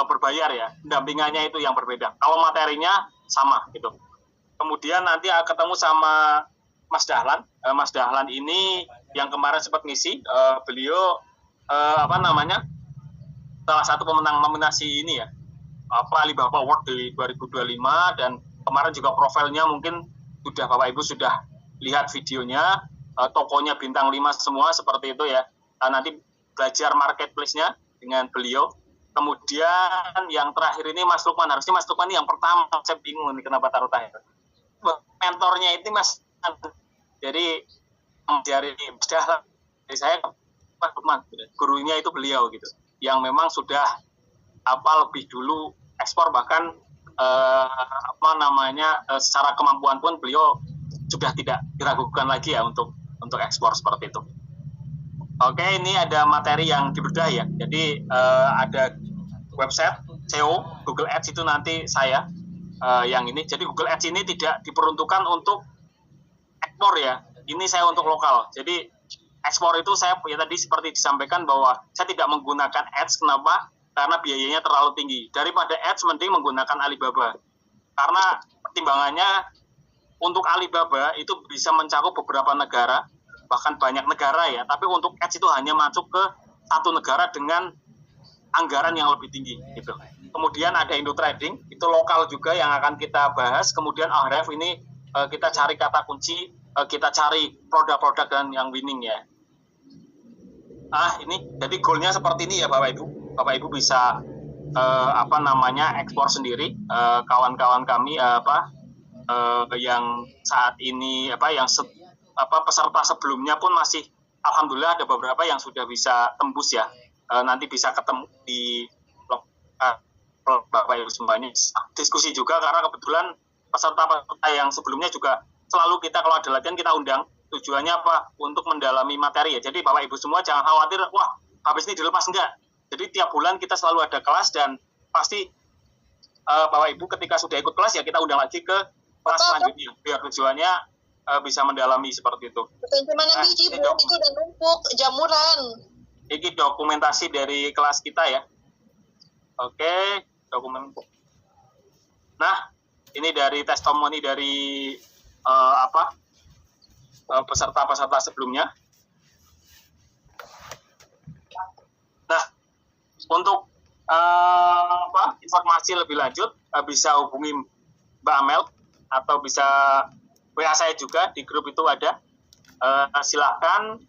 berbayar ya. Pendampingannya itu yang berbeda. Kalau materinya sama gitu. Kemudian nanti ketemu sama Mas Dahlan. Mas Dahlan ini yang kemarin sempat ngisi, beliau salah satu pemenang nominasi ini ya, Alibaba Award di 2025, dan kemarin juga profilnya mungkin sudah Bapak Ibu sudah lihat videonya, tokonya bintang 5 semua seperti itu ya. Nanti belajar marketplace-nya dengan beliau. Kemudian yang terakhir ini Mas Lukman. Harusnya Mas Lukman ini yang pertama, saya bingung ini kenapa taruh terakhir. Mentornya itu Mas, jadi dari sudah saya Mas Lukman, gurunya itu beliau gitu, yang memang sudah lebih dulu ekspor, bahkan secara kemampuan pun beliau sudah tidak diragukan lagi ya untuk ekspor seperti itu. Oke, ini ada materi yang dibedah ya. Jadi ada website SEO, Google Ads itu nanti saya yang ini. Jadi Google Ads ini tidak diperuntukkan untuk ekspor ya. Ini saya untuk lokal. Jadi ekspor itu saya ya tadi seperti disampaikan bahwa saya tidak menggunakan ads. Kenapa? Karena biayanya terlalu tinggi. Daripada ads mending menggunakan Alibaba. Karena pertimbangannya untuk Alibaba itu bisa mencakup beberapa negara, bahkan banyak negara ya. Tapi untuk ads itu hanya masuk ke satu negara dengan anggaran yang lebih tinggi gitu. Kemudian ada Indo Trading, itu lokal juga yang akan kita bahas. Kemudian Ahref ini kita cari kata kunci, kita cari produk-produk dan yang winning ya. Ini jadi goalnya seperti ini ya Bapak Ibu. Bapak Ibu bisa ekspor sendiri. Kawan-kawan kami yang saat ini peserta sebelumnya pun masih alhamdulillah ada beberapa yang sudah bisa tembus ya. Nanti bisa ketemu di Bapak Ibu semuanya diskusi juga, karena kebetulan peserta-peserta yang sebelumnya juga selalu kita kalau ada latihan kita undang. Tujuannya apa? Untuk mendalami materi ya. Jadi Bapak Ibu semua jangan khawatir, wah habis ini dilepas, enggak. Jadi tiap bulan kita selalu ada kelas, dan pasti Bapak Ibu ketika sudah ikut kelas ya kita undang lagi ke kelas selanjutnya, biar tujuannya bisa mendalami seperti itu. Bukan cuma biji, Bu, itu udah numpuk jamuran. Ini dokumentasi dari kelas kita ya. Oke, dokumen. Nah, ini dari testimoni dari peserta-peserta sebelumnya. Nah, untuk informasi lebih lanjut bisa hubungi Mbak Amel atau bisa WA saya juga, di grup itu ada. Silakan